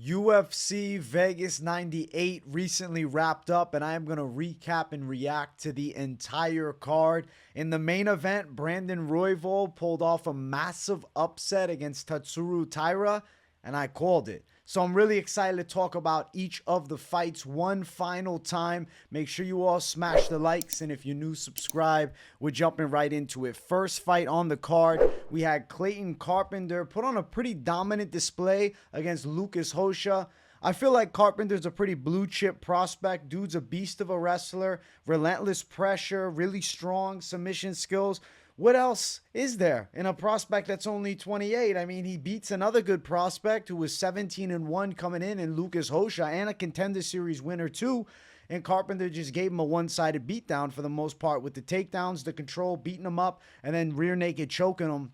UFC Vegas 98 recently wrapped up, and I am going to recap and react to the entire card. In the main event, Brandon Royval pulled off a massive upset against Tatsuro Taira, and I called it. So I'm really excited to talk about each of the fights one final time. Make sure you all smash the likes, and if you're new, subscribe. We're jumping right into it. First fight on the card, we had Clayton Carpenter put on a pretty dominant display against Lucas Rocha. I feel like Carpenter's a pretty blue chip prospect. Dude's a beast of a wrestler, relentless pressure, really strong submission skills. What else is there in a prospect that's only 28? I mean, he beats another good prospect who was 17-1 coming in Lucas Rocha, and a Contender Series winner too. And Carpenter just gave him a one-sided beatdown for the most part with the takedowns, the control, beating him up, and then rear naked choking him.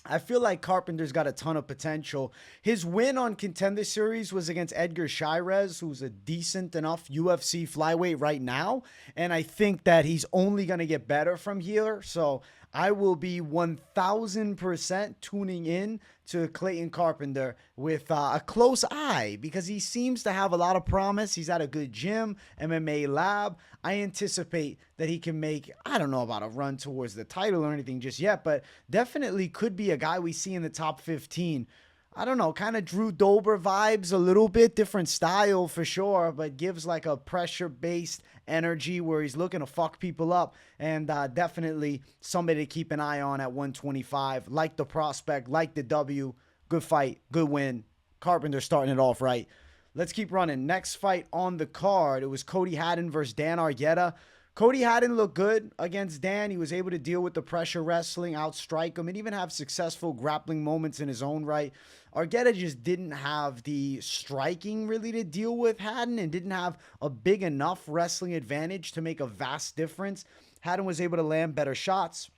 I feel like Carpenter's got a ton of potential. His win on Contender Series was against Edgar Chairez, who's a decent enough UFC flyweight right now. And I think that he's only going to get better from here. So I will be 1000% tuning in to Clayton Carpenter with a close eye because he seems to have a lot of promise. He's at a good gym, MMA lab. I anticipate that he can make, I don't know about a run towards the title or anything just yet, but definitely could be a guy we see in the top 15. I don't know, kind of Drew Dober vibes a little bit, different style for sure, but gives like a pressure-based energy where he's looking to fuck people up, and definitely somebody to keep an eye on at 125. Like the prospect, like the W, good fight, good win. Carpenter starting it off right. Let's keep running. Next fight on the card, it was Cody Haddon versus Dan Argueta. Cody Haddon looked good against Dan. He was able to deal with the pressure wrestling, outstrike him, and even have successful grappling moments in his own right. Argueta just didn't have the striking really to deal with Haddon and didn't have a big enough wrestling advantage to make a vast difference. Haddon was able to land better shots.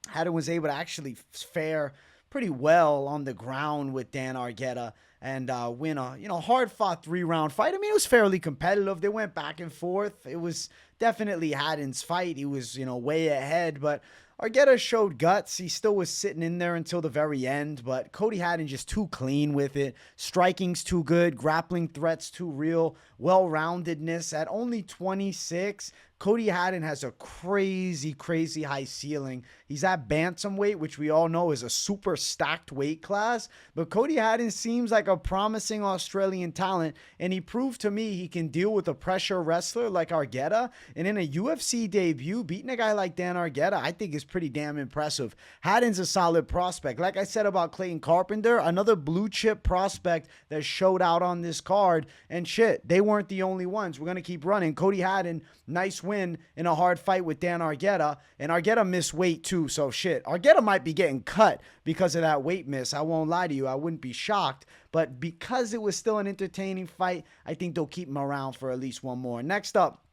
Haddon was able to actually fare pretty well on the ground with Dan Argueta and win a hard-fought 3-round fight. I mean, it was fairly competitive. They went back and forth. It was definitely Haddon's fight. He was, way ahead, but Argueta showed guts. He still was sitting in there until the very end, but Cody Haddon just too clean with it. Striking's too good. Grappling threats too real. Well-roundedness at only 26. Cody Haddon has a crazy, crazy high ceiling. He's at bantamweight, which we all know is a super stacked weight class, but Cody Haddon seems like a promising Australian talent, and he proved to me he can deal with a pressure wrestler like Argueta, and in a UFC debut, beating a guy like Dan Argueta, I think is pretty damn impressive. Haddon's a solid prospect. Like I said about Clayton Carpenter, another blue chip prospect that showed out on this card, and shit, they weren't the only ones. We're going to keep running. Cody Haddon, nice win in a hard fight with Dan Argueta, and Argueta missed weight too, so shit. Argueta might be getting cut because of that weight miss. I won't lie to you. I wouldn't be shocked, but because it was still an entertaining fight, I think they'll keep him around for at least one more. Next up,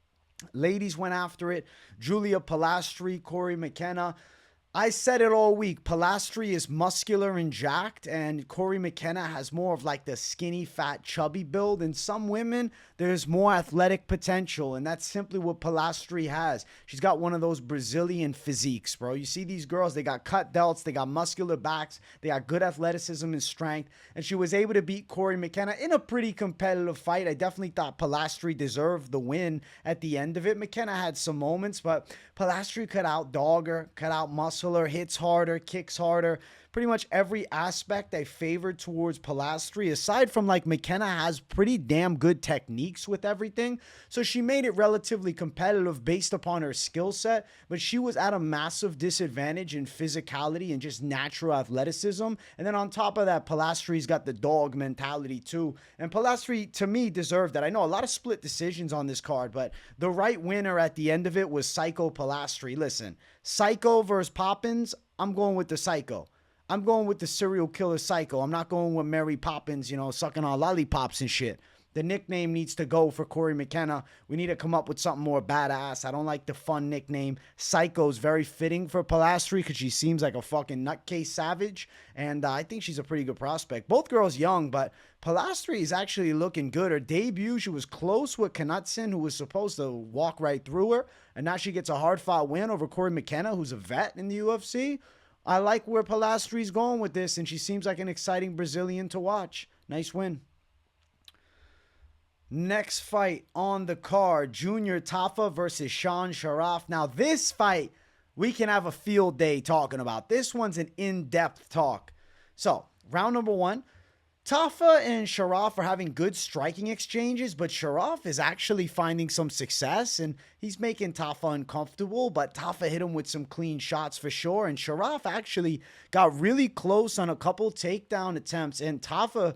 ladies went after it. Julia Polastri, Cory McKenna. I said it all week. Polastri is muscular and jacked, and Cory McKenna has more of like the skinny, fat, chubby build. In some women, there's more athletic potential, and that's simply what Polastri has. She's got one of those Brazilian physiques, bro. You see these girls, they got cut delts, they got muscular backs, they got good athleticism and strength, and she was able to beat Cory McKenna in a pretty competitive fight. I definitely thought Polastri deserved the win at the end of it. McKenna had some moments, but Polastri could outdog her, could outmuscle her, hits harder, kicks harder. Pretty much every aspect I favored towards Polastri, aside from like McKenna has pretty damn good techniques with everything. So she made it relatively competitive based upon her skill set, but she was at a massive disadvantage in physicality and just natural athleticism. And then on top of that, Polastri's got the dog mentality too. And Polastri, to me, deserved that. I know a lot of split decisions on this card, but the right winner at the end of it was Psycho Polastri. Listen, Psycho versus Poppins, I'm going with the Psycho. I'm going with the serial killer Psycho. I'm not going with Mary Poppins, sucking on lollipops and shit. The nickname needs to go for Cory McKenna. We need to come up with something more badass. I don't like the fun nickname. Psycho's very fitting for Polastri because she seems like a fucking nutcase savage. And I think she's a pretty good prospect. Both girls young, but Polastri is actually looking good. Her debut, she was close with Knutson, who was supposed to walk right through her. And now she gets a hard-fought win over Cory McKenna, who's a vet in the UFC. I like where Polastri's going with this, and she seems like an exciting Brazilian to watch. Nice win. Next fight on the card, Junior Tafa versus Sharaf. Now, this fight, we can have a field day talking about. This one's an in-depth talk. So, round number one, Tafa and Sharaf are having good striking exchanges, but Sharaf is actually finding some success, and he's making Tafa uncomfortable, but Tafa hit him with some clean shots for sure, and Sharaf actually got really close on a couple takedown attempts, and Tafa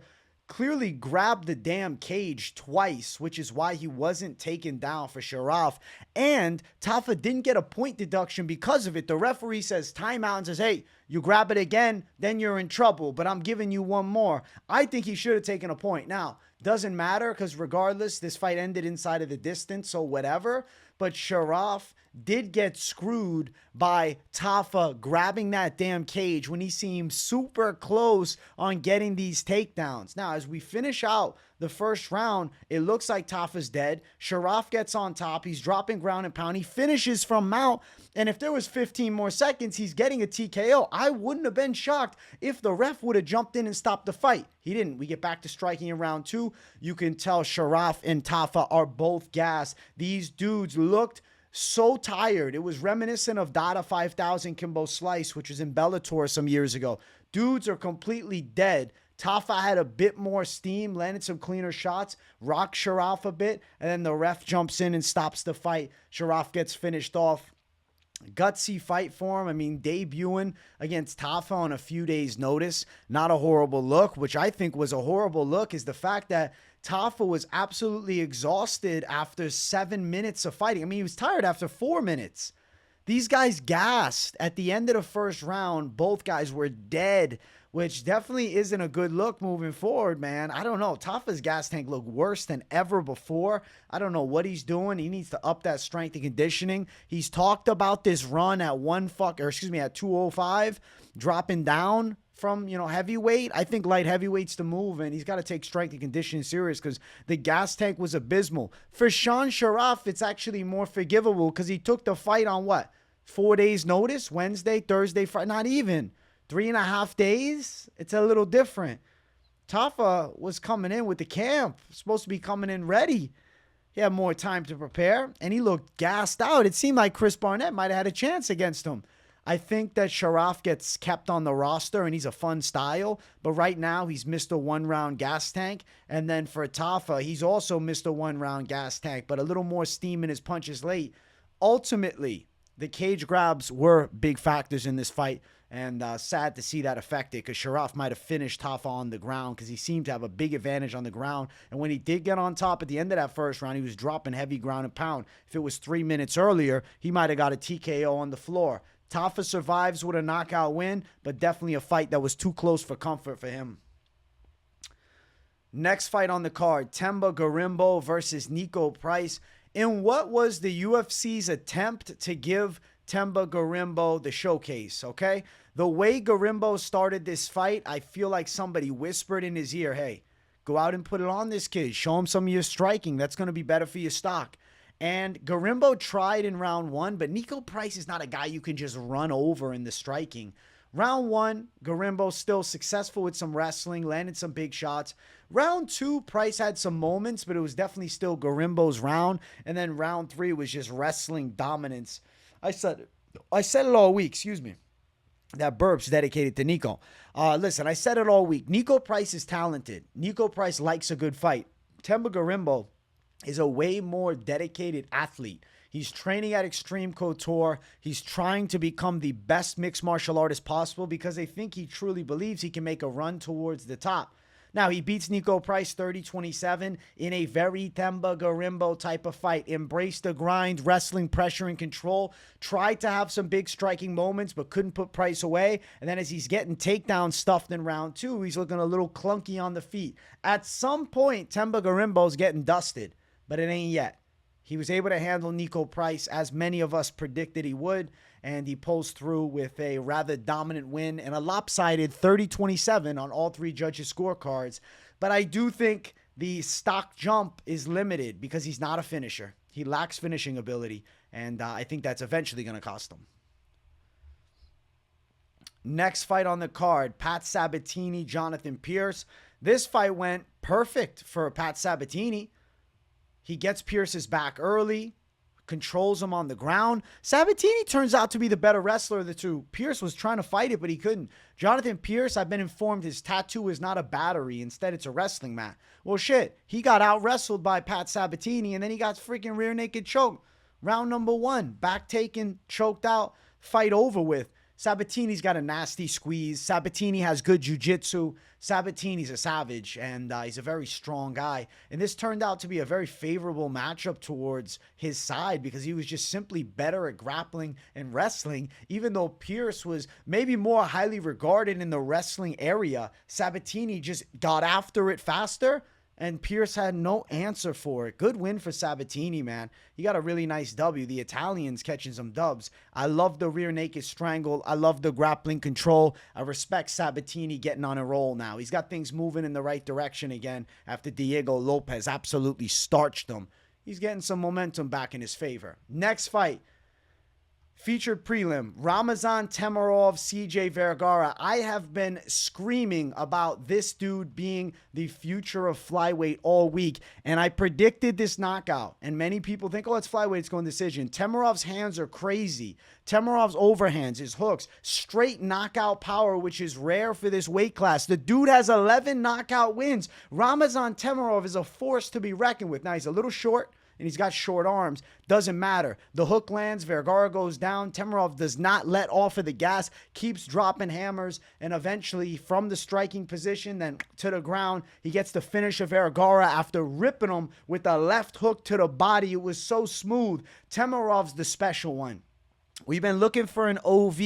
clearly grabbed the damn cage twice, which is why he wasn't taken down for Sharaf. And Tafa didn't get a point deduction because of it. The referee says timeout and says, hey, you grab it again, then you're in trouble, but I'm giving you one more. I think he should have taken a point. Now, doesn't matter because regardless, this fight ended inside of the distance, so whatever. But Sharaf did get screwed by Tafa grabbing that damn cage when he seemed super close on getting these takedowns. Now, as we finish out the first round, it looks like Tafa's dead. Sharaf gets on top. He's dropping ground and pound. He finishes from mount. And if there was 15 more seconds, he's getting a TKO. I wouldn't have been shocked if the ref would have jumped in and stopped the fight. He didn't. We get back to striking in round two. You can tell Sharaf and Tafa are both gassed. These dudes looked so tired. It was reminiscent of Dada 5000 Kimbo Slice, which was in Bellator some years ago. Dudes are completely dead. Tafa had a bit more steam, landed some cleaner shots, rocked Sharaf a bit, and then the ref jumps in and stops the fight. Sharaf gets finished off. Gutsy fight for him. I mean, debuting against Tafa on a few days' notice. Not a horrible look. Which I think was a horrible look is the fact that Tafa was absolutely exhausted after 7 minutes of fighting. I mean, he was tired after 4 minutes. These guys gassed. At the end of the first round, both guys were dead, which definitely isn't a good look moving forward, man. I don't know. Tafa's gas tank looked worse than ever before. I don't know what he's doing. He needs to up that strength and conditioning. He's talked about this run at at 205, dropping down from, heavyweight. I think light heavyweight's the move, and he's got to take strength and conditioning serious because the gas tank was abysmal. For Sharaf, it's actually more forgivable because he took the fight on 4 days notice? Wednesday, Thursday, Friday, not even. 3.5 days? It's a little different. Tafa was coming in with the camp, supposed to be coming in ready. He had more time to prepare, and he looked gassed out. It seemed like Chris Barnett might have had a chance against him. I think that Sharaf gets kept on the roster, and he's a fun style, but right now he's Mr. One-Round Gas Tank, and then for Tafa, he's also Mr. One-Round Gas Tank, but a little more steam in his punches late. Ultimately, the cage grabs were big factors in this fight, and sad to see that affected because Sharaf might have finished Tafa on the ground because he seemed to have a big advantage on the ground. And when he did get on top at the end of that first round, he was dropping heavy ground and pound. If it was 3 minutes earlier, he might have got a TKO on the floor. Tafa survives with a knockout win, but definitely a fight that was too close for comfort for him. Next fight on the card, Themba Gorimbo versus Niko Price. In what was the UFC's attempt to give Themba Gorimbo the showcase, okay? The way Gorimbo started this fight, I feel like somebody whispered in his ear, hey, go out and put it on this kid. Show him some of your striking. That's going to be better for your stock. And Gorimbo tried in round one, but Niko Price is not a guy you can just run over in the striking. Round one, Gorimbo still successful with some wrestling, landed some big shots. Round two, Price had some moments, but it was definitely still Gorimbo's round. And then round three was just wrestling dominance. I said it all week, That burp's dedicated to Niko. Listen, I said it all week. Niko Price is talented. Niko Price likes a good fight. Themba Gorimbo is a way more dedicated athlete. He's training at Extreme Couture. He's trying to become the best mixed martial artist possible because I think he truly believes he can make a run towards the top. Now, he beats Niko Price 30-27 in a very Themba Gorimbo type of fight. Embraced the grind, wrestling, pressure, and control. Tried to have some big striking moments, but couldn't put Price away. And then as he's getting takedown stuffed in round two, he's looking a little clunky on the feet. At some point, Themba Gorimbo's getting dusted, but it ain't yet. He was able to handle Niko Price as many of us predicted he would, and he pulls through with a rather dominant win and a lopsided 30-27 on all three judges' scorecards. But I do think the stock jump is limited because he's not a finisher. He lacks finishing ability, and I think that's eventually going to cost him. Next fight on the card, Pat Sabatini, Jonathan Pearce. This fight went perfect for Pat Sabatini. He gets Pearce's back early, controls him on the ground. Sabatini turns out to be the better wrestler of the two. Pearce was trying to fight it, but he couldn't. Jonathan Pearce, I've been informed his tattoo is not a battery. Instead, it's a wrestling mat. Well, shit. He got out-wrestled by Pat Sabatini, and then he got freaking rear naked choked. Round number 1. Back taken, choked out, fight over with. Sabatini's got a nasty squeeze. Sabatini has good jiu-jitsu. Sabatini's a savage, and he's a very strong guy. And this turned out to be a very favorable matchup towards his side because he was just simply better at grappling and wrestling. Even though Pearce was maybe more highly regarded in the wrestling area, Sabatini just got after it faster, and Pearce had no answer for it. Good win for Sabatini, man. He got a really nice W. The Italians catching some dubs. I love the rear naked strangle. I love the grappling control. I respect Sabatini getting on a roll now. He's got things moving in the right direction again after Diego Lopez absolutely starched him. He's getting some momentum back in his favor. Next fight. Featured prelim, Ramazan Temirov, CJ Vergara. I have been screaming about this dude being the future of flyweight all week, and I predicted this knockout. And many people think, oh, it's flyweight, it's going decision. Temirov's hands are crazy. Temirov's overhands, his hooks, straight knockout power, which is rare for this weight class. The dude has 11 knockout wins. Ramazan Temirov is a force to be reckoned with. Now, he's a little short, and he's got short arms. Doesn't matter. The hook lands. Vergara goes down. Temirov does not let off of the gas. Keeps dropping hammers. And eventually, from the striking position, then to the ground, he gets the finish of Vergara after ripping him with a left hook to the body. It was so smooth. Temirov's the special one. We've been looking for an OV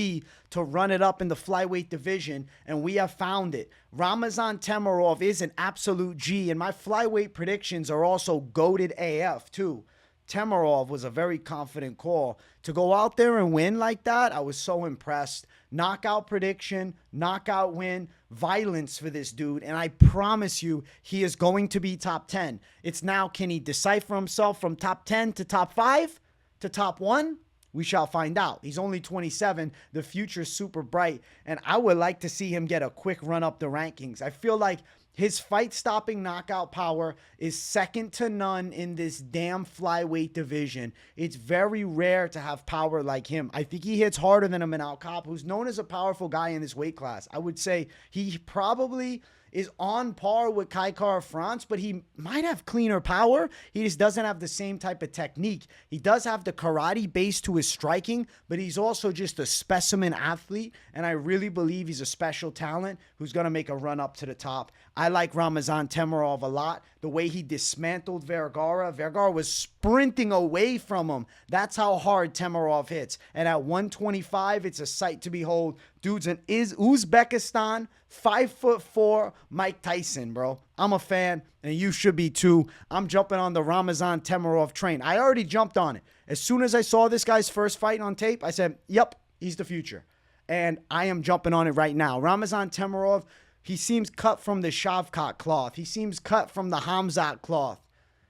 to run it up in the flyweight division, and we have found it. Ramazan Temirov is an absolute G, and my flyweight predictions are also goated AF, too. Temirov was a very confident call. To go out there and win like that, I was so impressed. Knockout prediction, knockout win, violence for this dude, and I promise you, he is going to be top 10. It's now, can he decipher himself from top 10 to top 5 to top 1? We shall find out. He's only 27. The future's super bright, and I would like to see him get a quick run up the rankings. I feel like his fight-stopping knockout power is second to none in this damn flyweight division. It's very rare to have power like him. I think he hits harder than a Manal Cop, who's known as a powerful guy in this weight class. I would say he probably is on par with Kai Kara France, but he might have cleaner power. He just doesn't have the same type of technique. He does have the karate base to his striking, but he's also just a specimen athlete, and I really believe he's a special talent who's going to make a run up to the top. I like Ramazan Temirov a lot. The way he dismantled Vergara. Vergara was sprinting away from him. That's how hard Temirov hits. And at 125, it's a sight to behold. Dude's an Uzbekistan, 5'4" Mike Tyson, bro. I'm a fan, and you should be too. I'm jumping on the Ramazan Temirov train. I already jumped on it. As soon as I saw this guy's first fight on tape, I said, yep, he's the future. And I am jumping on it right now. Ramazan Temirov, he seems cut from the Shavkat cloth. He seems cut from the Hamzat cloth.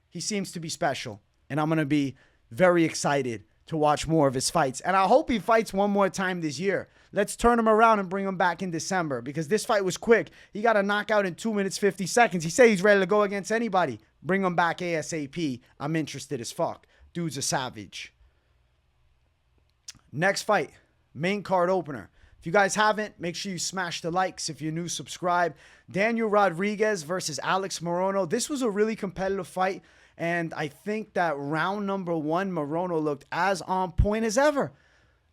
He seems to be special. And I'm going to be very excited to watch more of his fights. And I hope he fights one more time this year. Let's turn him around and bring him back in December, because this fight was quick. He got a knockout in 2 minutes, 50 seconds. He said he's ready to go against anybody. Bring him back ASAP. I'm interested as fuck. Dude's a savage. Next fight, main card opener. If you guys haven't, make sure you smash the likes. If you're new, subscribe. Daniel Rodriguez versus Alex Morono. This was a really competitive fight, and I think that round number 1, Morono looked as on point as ever.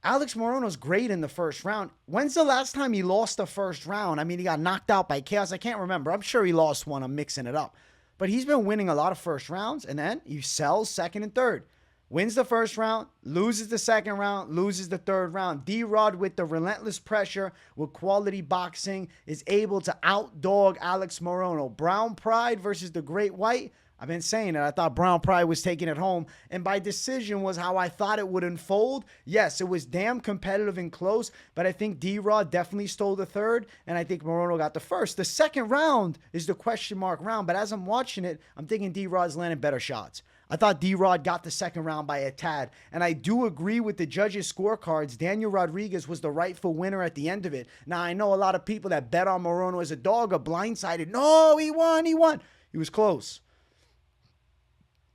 Alex Morono's great in the first round. When's the last time he lost the first round? I mean, he got knocked out by Chaos. I can't remember. I'm sure he lost one. I'm mixing it up. But he's been winning a lot of first rounds, and then he sells second and third. Wins the first round, loses the second round, loses the third round. D-Rod, with the relentless pressure, with quality boxing, is able to outdog Alex Morono. Brown Pride versus the Great White. I've been saying it. I thought Brown Pride was taking it home, and by decision was how I thought it would unfold. Yes, it was damn competitive and close, but I think D-Rod definitely stole the third, and I think Morono got the first. The second round is the question mark round, but as I'm watching it, I'm thinking D-Rod's landing better shots. I thought D-Rod got the second round by a tad, and I do agree with the judges' scorecards. Daniel Rodriguez was the rightful winner at the end of it. Now, I know a lot of people that bet on Morono as a dog are blindsided. No, he won. He was close.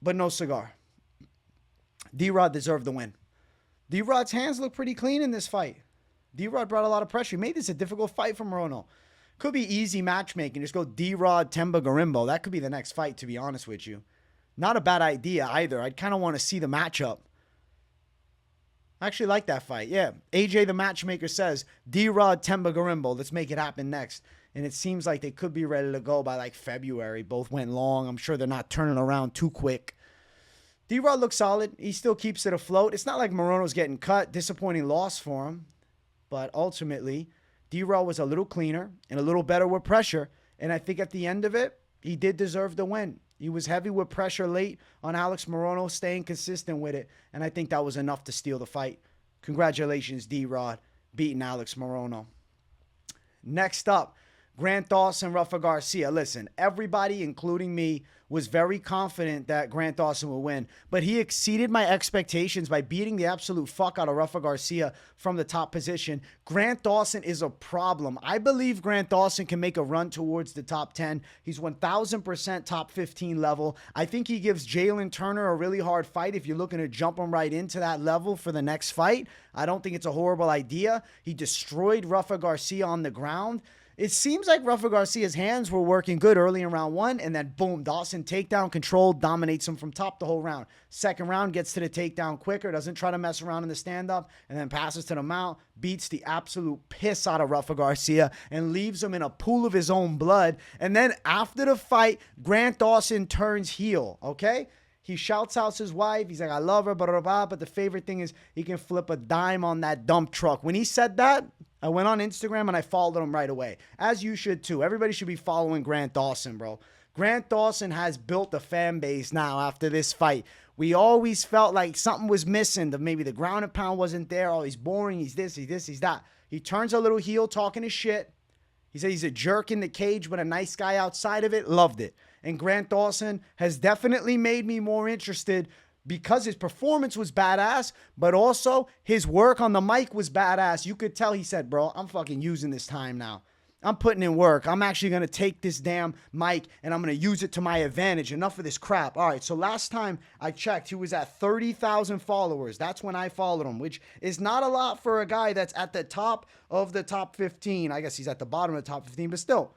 but no cigar. D-Rod deserved the win. D-Rod's hands look pretty clean in this fight. D-Rod brought a lot of pressure. He made this a difficult fight for Morono. Could be easy matchmaking. Just go D-Rod, Themba, Gorimbo. That could be the next fight, to be honest with you. Not a bad idea either. I'd kind of want to see the matchup. I actually like that fight. Yeah. AJ, the matchmaker, says D-Rod, Themba, Gorimbo. Let's make it happen next. And it seems like they could be ready to go by like February. Both went long. I'm sure they're not turning around too quick. D-Rod looks solid. He still keeps it afloat. It's not like Morono's getting cut. Disappointing loss for him. But ultimately, D-Rod was a little cleaner and a little better with pressure. And I think at the end of it, he did deserve the win. He was heavy with pressure late on Alex Morono, staying consistent with it. And I think that was enough to steal the fight. Congratulations, D-Rod, beating Alex Morono. Next up, Grant Dawson, Rafa Garcia. Listen, everybody, including me, was very confident that Grant Dawson would win. But he exceeded my expectations by beating the absolute fuck out of Rafa Garcia from the top position. Grant Dawson is a problem. I believe Grant Dawson can make a run towards the top 10. He's 1,000% top 15 level. I think he gives Jalen Turner a really hard fight if you're looking to jump him right into that level for the next fight. I don't think it's a horrible idea. He destroyed Rafa Garcia on the ground. It seems like Rafa Garcia's hands were working good early in round one, and then boom, Dawson takedown control, dominates him from top the whole round. Second round, gets to the takedown quicker, doesn't try to mess around in the stand-up, and then passes to the mount, beats the absolute piss out of Rafa Garcia, and leaves him in a pool of his own blood. And then after the fight, Grant Dawson turns heel, okay? He shouts out his wife. He's like, I love her, blah, blah, blah. But the favorite thing is he can flip a dime on that dump truck. When he said that, I went on Instagram and I followed him right away. As you should too. Everybody should be following Grant Dawson, bro. Grant Dawson has built a fan base now after this fight. We always felt like something was missing. Maybe the ground and pound wasn't there. Oh, he's boring. He's this, he's that. He turns a little heel talking his shit. He said he's a jerk in the cage but a nice guy outside of it. Loved it. And Grant Dawson has definitely made me more interested because his performance was badass, but also his work on the mic was badass. You could tell he said, bro, I'm fucking using this time now. I'm putting in work. I'm actually going to take this damn mic and I'm going to use it to my advantage. Enough of this crap. All right, so last time I checked, he was at 30,000 followers. That's when I followed him, which is not a lot for a guy that's at the top of the top 15. I guess he's at the bottom of the top 15, but still.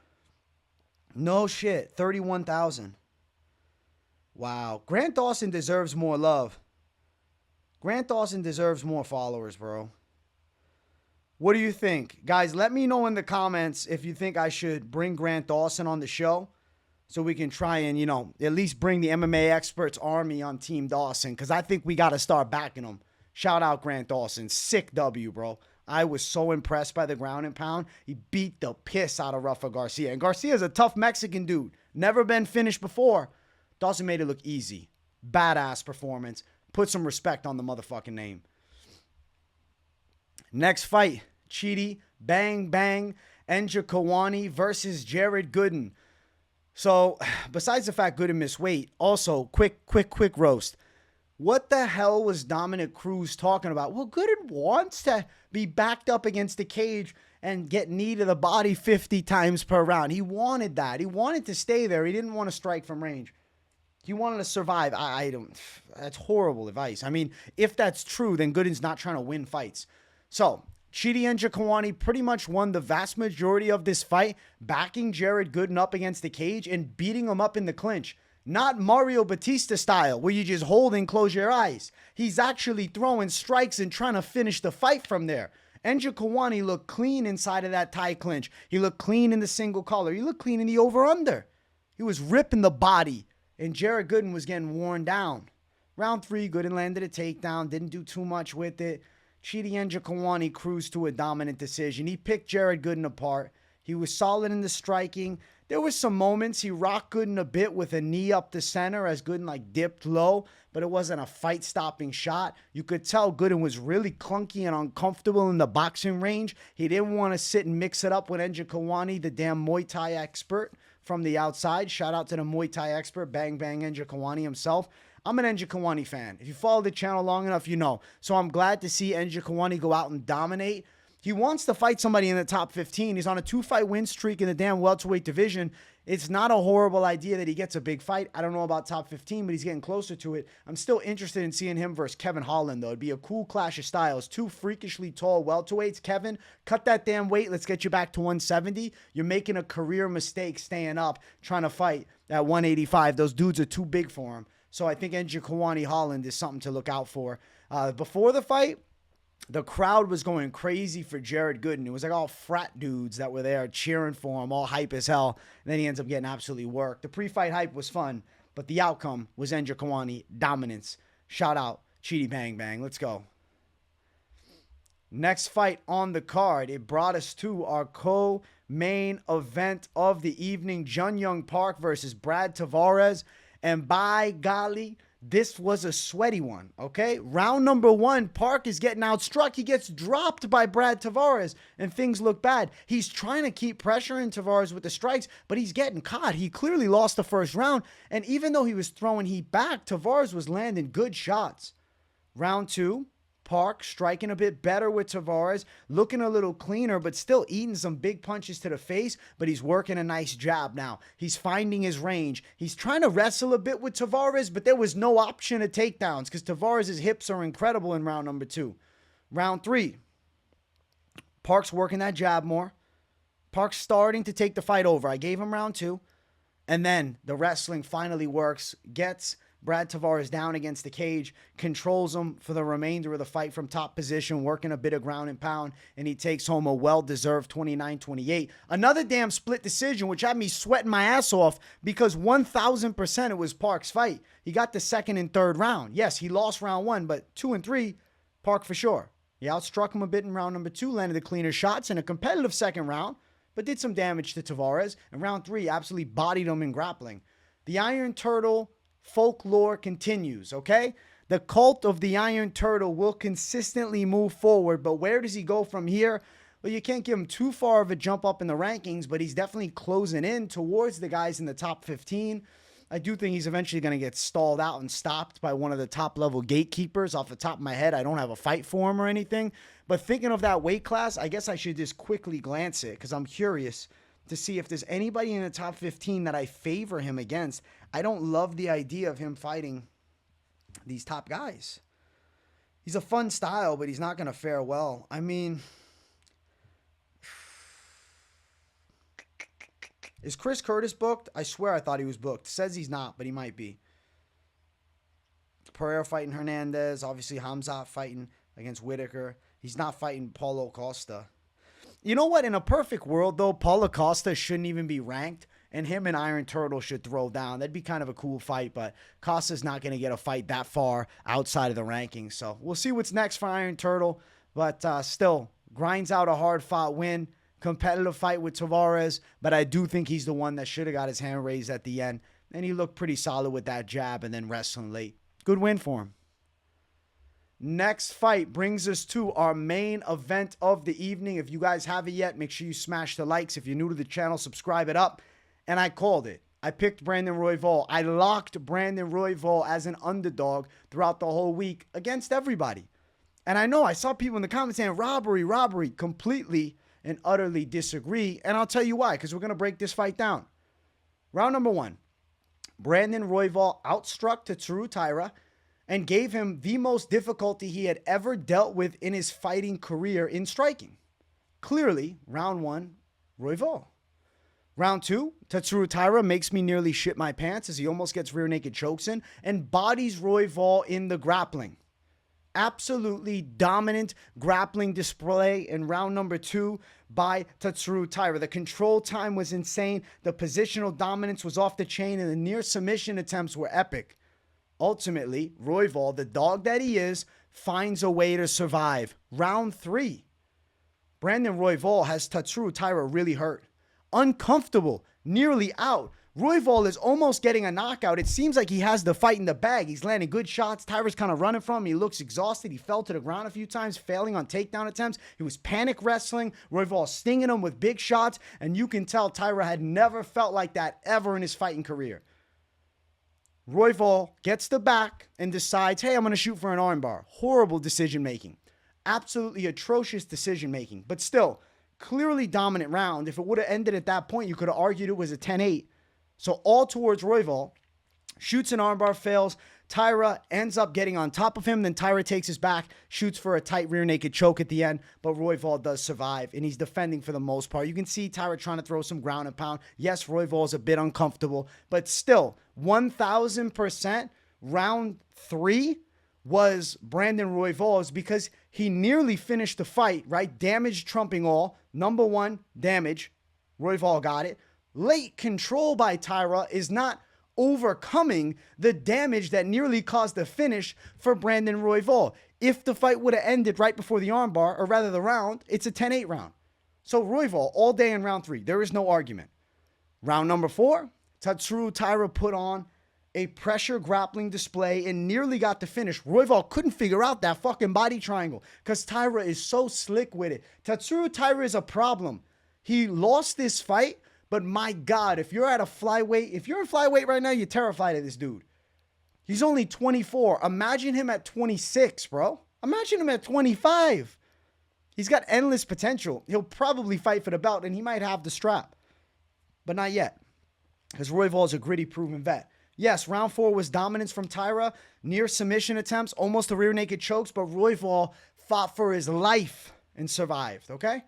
No shit, 31,000. Wow. Grant Dawson deserves more love. Grant Dawson deserves more followers, bro. What do you think? Guys, let me know in the comments if you think I should bring Grant Dawson on the show so we can try and, you know, at least bring the MMA experts army on Team Dawson, because I think we got to start backing him. Shout out Grant Dawson. Sick W, bro. I was so impressed by the ground and pound. He beat the piss out of Rafa Garcia. And Garcia's a tough Mexican dude. Never been finished before. Dawson made it look easy. Badass performance. Put some respect on the motherfucking name. Next fight. Chidi, Bang Bang, Njokuani versus Jared Gooden. So, besides the fact Gooden missed weight, also, quick roast. What the hell was Dominic Cruz talking about? Well, Gooden wants to be backed up against the cage and get knee to the body 50 times per round. He wanted that. He wanted to stay there. He didn't want to strike from range. He wanted to survive. I don't. That's horrible advice. I mean, if that's true, then Gooden's not trying to win fights. So, Chidi and Njokuani pretty much won the vast majority of this fight, backing Jared Gooden up against the cage and beating him up in the clinch. Not Mario Batista style, where you just hold and close your eyes. He's actually throwing strikes and trying to finish the fight from there. Njokuani looked clean inside of that tie clinch. He looked clean in the single collar. He looked clean in the over-under. He was ripping the body, and Jared Gooden was getting worn down. Round 3, Gooden landed a takedown, didn't do too much with it. Chidi and Njokuani cruised to a dominant decision. He picked Jared Gooden apart. He was solid in the striking. There was some moments he rocked Gooden a bit with a knee up the center as Gooden like dipped low, but it wasn't a fight-stopping shot. You could tell Gooden was really clunky and uncomfortable in the boxing range. He didn't want to sit and mix it up with Njokuani, the damn Muay Thai expert from the outside. Shout out to the Muay Thai expert, Bang Bang Njokuani himself. I'm an Njokuani fan. If you follow the channel long enough, you know. So I'm glad to see Njokuani go out and dominate. He wants to fight somebody in the top 15. He's on a 2-fight win streak in the damn welterweight division. It's not a horrible idea that he gets a big fight. I don't know about top 15, but he's getting closer to it. I'm still interested in seeing him versus Kevin Holland, though. It'd be a cool clash of styles. 2 freakishly tall welterweights. Kevin, cut that damn weight. Let's get you back to 170. You're making a career mistake staying up, trying to fight at 185. Those dudes are too big for him. So I think Njokuani Holland is something to look out for. Before the fight, the crowd was going crazy for Jared Gooden. It was like all frat dudes that were there cheering for him, all hype as hell. And then he ends up getting absolutely worked. The pre-fight hype was fun, but the outcome was Njokuani dominance. Shout out, Chidi Bang Bang. Let's go. Next fight on the card, it brought us to our co-main event of the evening, Jun Young Park versus Brad Tavares. And by golly, this was a sweaty one, okay? Round number 1, Park is getting outstruck. He gets dropped by Brad Tavares, and things look bad. He's trying to keep pressuring Tavares with the strikes, but he's getting caught. He clearly lost the first round, and even though he was throwing heat back, Tavares was landing good shots. Round 2, Park striking a bit better with Tavares, looking a little cleaner, but still eating some big punches to the face, but he's working a nice jab now. He's finding his range. He's trying to wrestle a bit with Tavares, but there was no option of takedowns because Tavares' hips are incredible in round number 2. Round 3, Park's working that jab more. Park's starting to take the fight over. I gave him round 2, and then the wrestling finally works, gets Brad Tavares down against the cage, controls him for the remainder of the fight from top position, working a bit of ground and pound, and he takes home a well-deserved 29-28. Another damn split decision, which had me sweating my ass off because 1,000% it was Park's fight. He got the second and third round. Yes, he lost round 1, but 2 and 3, Park for sure. He outstruck him a bit in round number 2, landed the cleaner shots in a competitive second round, but did some damage to Tavares. And round 3, absolutely bodied him in grappling. The Iron Turtle folklore continues, okay? The cult of the Iron Turtle will consistently move forward, but where does he go from here? Well, you can't give him too far of a jump up in the rankings, but he's definitely closing in towards the guys in the top 15. I do think he's eventually going to get stalled out and stopped by one of the top-level gatekeepers. Off the top of my head, I don't have a fight for him or anything, but thinking of that weight class, I guess I should just quickly glance it because I'm curious to see if there's anybody in the top 15 that I favor him against. I don't love the idea of him fighting these top guys. He's a fun style, but he's not going to fare well. I mean, is Chris Curtis booked? I swear I thought he was booked. Says he's not, but he might be. Pereira fighting Hernandez. Obviously, Hamzat fighting against Whitaker. He's not fighting Paulo Costa. You know what? In a perfect world, though, Paulo Costa shouldn't even be ranked, and him and Iron Turtle should throw down. That'd be kind of a cool fight, but Costa's not going to get a fight that far outside of the rankings. So we'll see what's next for Iron Turtle, but still grinds out a hard-fought win. Competitive fight with Tavares, but I do think he's the one that should have got his hand raised at the end, and he looked pretty solid with that jab and then wrestling late. Good win for him. Next fight brings us to our main event of the evening. If you guys haven't yet, make sure you smash the likes. If you're new to the channel, subscribe it up. And I called it. I picked Brandon Royval. I locked Brandon Royval as an underdog throughout the whole week against everybody. And I know I saw people in the comments saying, robbery, robbery. Completely and utterly disagree. And I'll tell you why, because we're going to break this fight down. Round number 1. Brandon Royval outstruck Tatsuro Taira and gave him the most difficulty he had ever dealt with in his fighting career in striking. Clearly, round 1, Royval. Round 2, Tatsuro Taira makes me nearly shit my pants as he almost gets rear naked chokes in and bodies Royval in the grappling. Absolutely dominant grappling display in round number 2 by Tatsuro Taira. The control time was insane. The positional dominance was off the chain and the near submission attempts were epic. Ultimately, Royval, the dog that he is, finds a way to survive. Round 3. Brandon Royval has Tatsuro Taira really hurt. Uncomfortable, nearly out. Royval is almost getting a knockout. It seems like he has the fight in the bag. He's landing good shots. Taira's kind of running from him. He looks exhausted. He fell to the ground a few times, failing on takedown attempts. He was panic wrestling. Royval stinging him with big shots. And you can tell Taira had never felt like that ever in his fighting career. Royval gets the back and decides, hey, I'm going to shoot for an armbar. Horrible decision making. Absolutely atrocious decision-making. But still, clearly dominant round. If it would have ended at that point, you could have argued it was a 10-8. So all towards Royval. Shoots an armbar, fails. Taira ends up getting on top of him. Then Taira takes his back, shoots for a tight rear naked choke at the end. But Royval does survive, and he's defending for the most part. You can see Taira trying to throw some ground and pound. Yes, Royval is a bit uncomfortable. But still, 1,000% round 3 was Brandon Royval's because he nearly finished the fight, right? Damage trumping all. Number 1, damage. Royval got it. Late control by Taira is not overcoming the damage that nearly caused the finish for Brandon Royval. If the fight would have ended right before the armbar, or rather the round, it's a 10-8 round. So Royval all day in round 3. There is no argument. Round number 4, Tatsuro Taira put on a pressure grappling display and nearly got the finish. Royval couldn't figure out that fucking body triangle because Taira is so slick with it. Tatsuro Taira is a problem. He lost this fight, but my God, if you're in flyweight right now, you're terrified of this dude. He's only 24. Imagine him at 26, bro. Imagine him at 25. He's got endless potential. He'll probably fight for the belt, and he might have the strap. But not yet, because Royval is a gritty, proven vet. Yes, round 4 was dominance from Taira, near submission attempts, almost the rear naked chokes, but Royval fought for his life and survived, okay?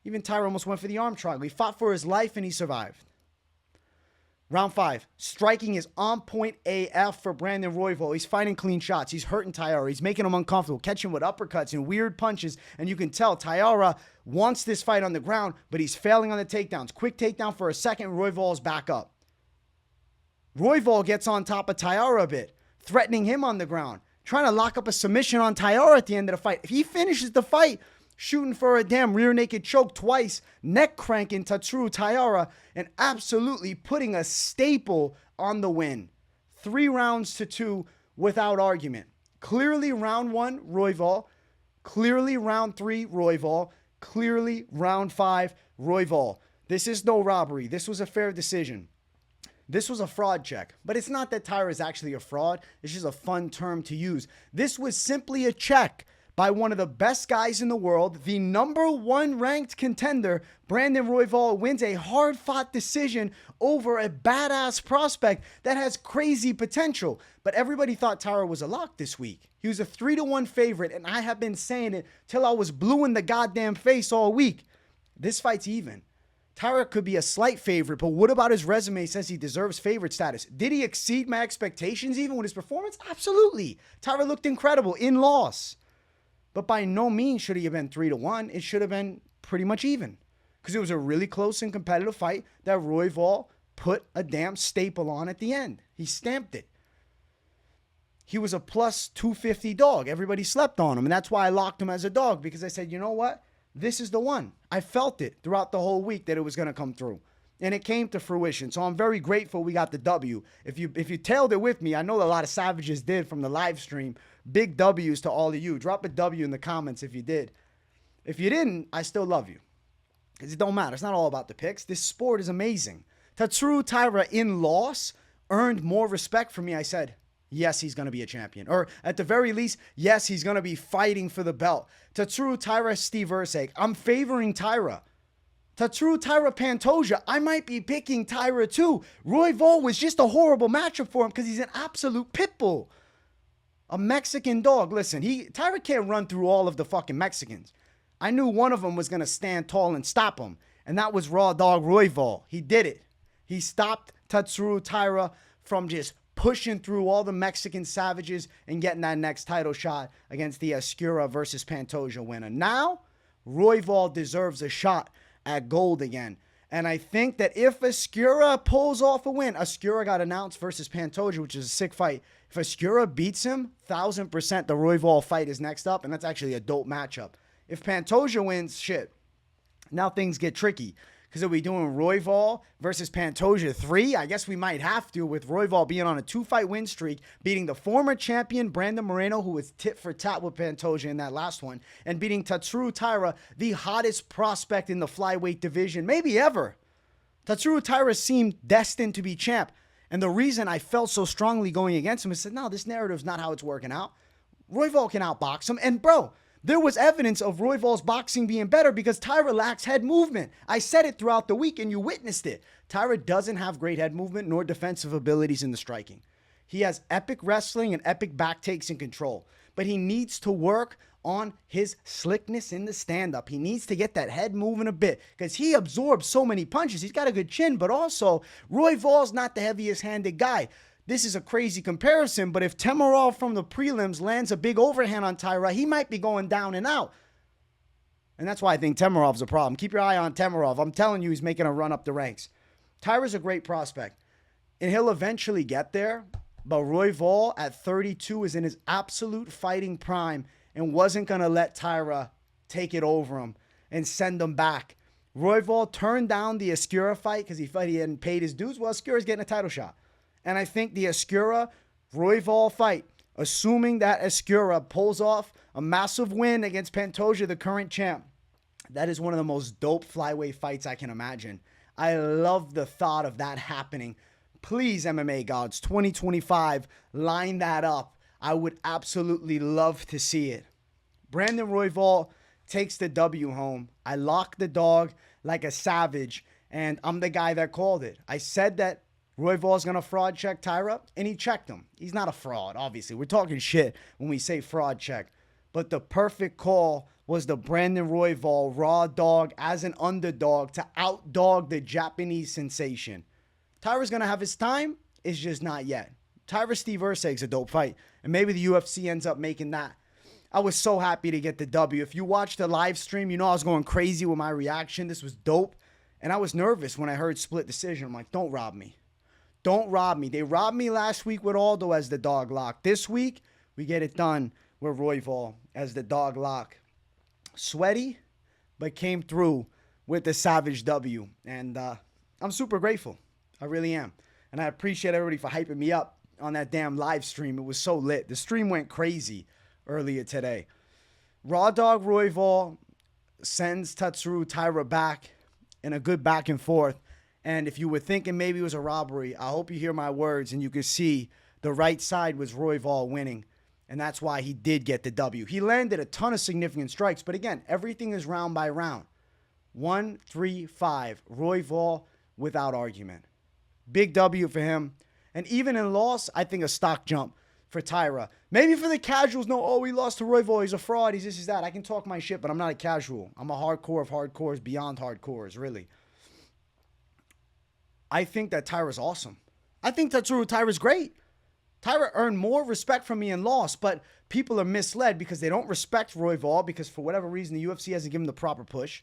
Even Taira almost went for the arm triangle. He fought for his life and he survived. Round 5. Striking is on point AF for Brandon Royval. He's fighting clean shots. He's hurting Taira. He's making him uncomfortable, catching with uppercuts and weird punches. And you can tell Taira wants this fight on the ground, but he's failing on the takedowns. Quick takedown for a second. Royval's back up. Royval gets on top of Taira a bit, threatening him on the ground, trying to lock up a submission on Taira at the end of the fight. If he finishes the fight, shooting for a damn rear naked choke twice, neck cranking Tatsuro Taira, and absolutely putting a staple on the win. 3 rounds to 2 without argument. Clearly round 1, Royval. Clearly round 3, Royval. Clearly round 5, Royval. This is no robbery. This was a fair decision. This was a fraud check. But it's not that Taira is actually a fraud. It's just a fun term to use. This was simply a check by one of the best guys in the world, the number 1 ranked contender. Brandon Royval wins a hard-fought decision over a badass prospect that has crazy potential. But everybody thought Taira was a lock this week. He was a 3-1 favorite, and I have been saying it till I was blue in the goddamn face all week. This fight's even. Taira could be a slight favorite, but what about his resume says he deserves favorite status? Did he exceed my expectations even with his performance? Absolutely. Taira looked incredible in loss. But by no means should he have been 3-1. It should have been pretty much even. Because it was a really close and competitive fight that Royval put a damn staple on at the end. He stamped it. He was a plus 250 dog. Everybody slept on him. And that's why I locked him as a dog. Because I said, you know what? This is the one. I felt it throughout the whole week that it was going to come through. And it came to fruition. So I'm very grateful we got the W. If you tailed it with me, I know a lot of savages did from the live stream. Big W's to all of you. Drop a W in the comments if you did. If you didn't, I still love you. Because it don't matter. It's not all about the picks. This sport is amazing. Tatsuro Taira in loss earned more respect from me. I said, yes, he's going to be a champion. Or at the very least, yes, he's going to be fighting for the belt. Tatsuro Taira, Steve Ursay. I'm favoring Taira. Tatsuro Taira Pantoja, I might be picking Taira too. Royval was just a horrible matchup for him because he's an absolute pit bull. A Mexican dog. Listen, Taira can't run through all of the fucking Mexicans. I knew one of them was going to stand tall and stop him. And that was Raw Dog Royval. He did it. He stopped Tatsuro Taira from just pushing through all the Mexican savages and getting that next title shot against the Escura versus Pantoja winner. Now, Royval deserves a shot at gold again. And I think that if Escura pulls off a win, Escura got announced versus Pantoja, which is a sick fight. If Escura beats him, 1,000% the Royval fight is next up, and that's actually a dope matchup. If Pantoja wins, shit, now things get tricky. Because are we doing Royval versus Pantoja 3? I guess we might have to, with Royval being on a 2-fight win streak, beating the former champion Brandon Morono, who was tit for tat with Pantoja in that last one, and beating Tatsuro Taira, the hottest prospect in the flyweight division, maybe ever. Tatsuro Taira seemed destined to be champ. And the reason I felt so strongly going against him is that, no, this narrative's not how it's working out. Royval can outbox him. And, bro, There was evidence of Royval's boxing being better because Taira lacks head movement. I said it throughout the week and you witnessed it. Taira doesn't have great head movement nor defensive abilities in the striking. He has epic wrestling and epic back takes and control, but he needs to work on his slickness in the stand-up. He needs to get that head moving a bit because he absorbs so many punches. He's got a good chin, but also Royval's not the heaviest-handed guy. This is a crazy comparison, but if Temirov from the prelims lands a big overhand on Taira, he might be going down and out. And that's why I think Temirov's a problem. Keep your eye on Temirov. I'm telling you, he's making a run up the ranks. Taira's a great prospect, and he'll eventually get there, but Royval at 32 is in his absolute fighting prime and wasn't going to let Taira take it over him and send him back. Royval turned down the Escura fight because he felt he hadn't paid his dues. Well, Escura's getting a title shot. And I think the Escura-Royval fight, assuming that Escura pulls off a massive win against Pantoja, the current champ, that is one of the most dope flyweight fights I can imagine. I love the thought of that happening. Please, MMA gods, 2025, line that up. I would absolutely love to see it. Brandon Royval takes the W home. I locked the dog like a savage, and I'm the guy that called it. I said that Royval's going to fraud check Taira, and he checked him. He's not a fraud, obviously. We're talking shit when we say fraud check. But the perfect call was the Brandon Royval raw dog as an underdog to outdog the Japanese sensation. Taira's going to have his time. It's just not yet. Taira Steve Urseg's a dope fight, and maybe the UFC ends up making that. I was so happy to get the W. If you watched the live stream, you know I was going crazy with my reaction. This was dope, and I was nervous when I heard split decision. I'm like, don't rob me. Don't rob me. They robbed me last week with Aldo as the dog lock. This week, we get it done with Royval as the dog lock. Sweaty, but came through with the savage W. And I'm super grateful. I really am. And I appreciate everybody for hyping me up on that damn live stream. It was so lit. The stream went crazy earlier today. Raw Dog Royval sends Tatsuro Taira back in a good back and forth. And if you were thinking maybe it was a robbery, I hope you hear my words and you can see the right side was Royval winning. And that's why he did get the W. He landed a ton of significant strikes. But again, everything is round by round. 1, 3, 5. Royval without argument. Big W for him. And even in loss, I think a stock jump for Taira. Maybe for the casuals, no, oh, he lost to Royval. He's a fraud. He's this, he's that. I can talk my shit, but I'm not a casual. I'm a hardcore of hardcores beyond hardcores, really. I think that Taira's awesome. I think Tatsuro Taira's great. Taira earned more respect from me in loss, but people are misled because they don't respect Royval because for whatever reason the UFC hasn't given him the proper push.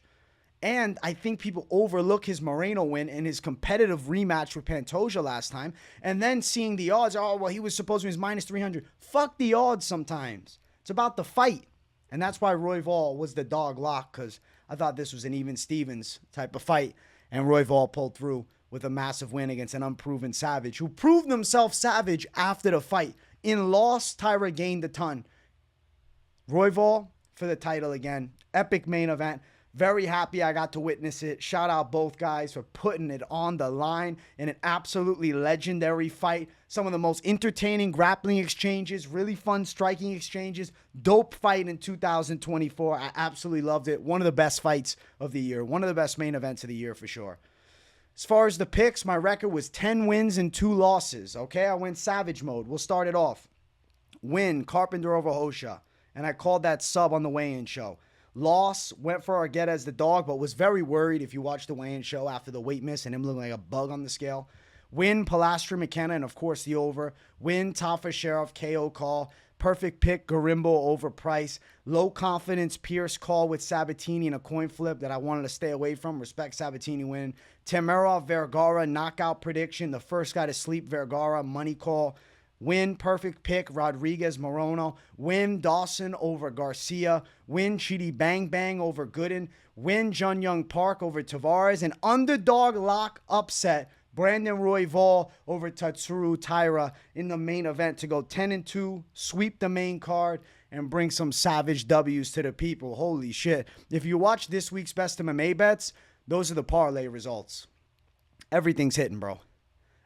And I think people overlook his Morono win and his competitive rematch with Pantoja last time. And then seeing the odds, oh, well, he was supposed to be minus 300. Fuck the odds sometimes. It's about the fight. And that's why Royval was the dog lock, because I thought this was an even Stevens type of fight. And Royval pulled through with a massive win against an unproven savage who proved himself savage after the fight. In loss, Taira gained a ton. Royval for the title again. Epic main event. Very happy I got to witness it. Shout out both guys for putting it on the line in an absolutely legendary fight. Some of the most entertaining grappling exchanges, really fun striking exchanges. Dope fight in 2024. I absolutely loved it. One of the best fights of the year. One of the best main events of the year for sure. As far as the picks, my record was 10 wins and 2 losses. Okay, I went savage mode. We'll start it off. Win, Carpenter over Rocha. And I called that sub on the weigh-in show. Loss, went for Argueta as the dog, but was very worried if you watched the weigh-in show after the weight miss and him looking like a bug on the scale. Win, Polastri, McKenna, and of course the over. Win, Tafa, Sharaf, KO call. Perfect pick, Gorimbo over Price. Low confidence, Pearce call with Sabatini in a coin flip that I wanted to stay away from. Respect Sabatini win. Temirov, Vergara, knockout prediction. The first guy to sleep, Vergara, money call. Win, perfect pick, Rodriguez, Morono. Win, Dawson over Garcia. Win, Chidi Bang Bang over Gooden. Win, Young Park over Tavares. An underdog lock upset, Brandon Royval over Tatsuro Taira in the main event to go 10-2, sweep the main card, and bring some savage W's to the people. Holy shit. If you watch this week's Best MMA Bets, those are the parlay results. Everything's hitting, bro.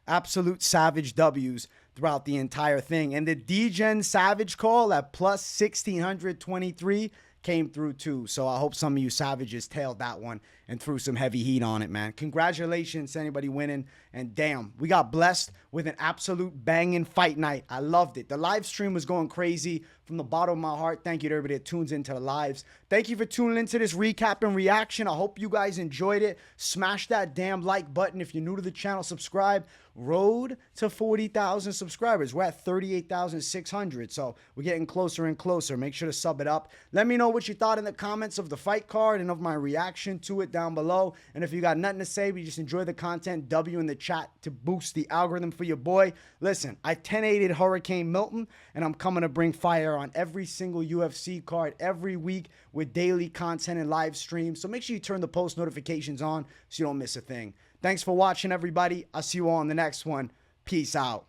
Absolute savage W's throughout the entire thing. And the D-Gen Savage call at plus 1,623 came through too. So I hope some of you savages tailed that one and threw some heavy heat on it, man. Congratulations to anybody winning. And damn, we got blessed with an absolute banging fight night. I loved it. The live stream was going crazy from the bottom of my heart. Thank you to everybody that tunes into the lives. Thank you for tuning into this recap and reaction. I hope you guys enjoyed it. Smash that damn like button. If you're new to the channel, subscribe. Road to 40,000 subscribers. We're at 38,600. So we're getting closer and closer. Make sure to sub it up. Let me know what you thought in the comments of the fight card and of my reaction to it down below. And if you got nothing to say, but you just enjoy the content, W in the chat to boost the algorithm for your boy. Listen, I 10-8'd Hurricane Milton, and I'm coming to bring fire on every single UFC card every week with daily content and live streams. So make sure you turn the post notifications on so you don't miss a thing. Thanks for watching, everybody. I'll see you all in the next one. Peace out.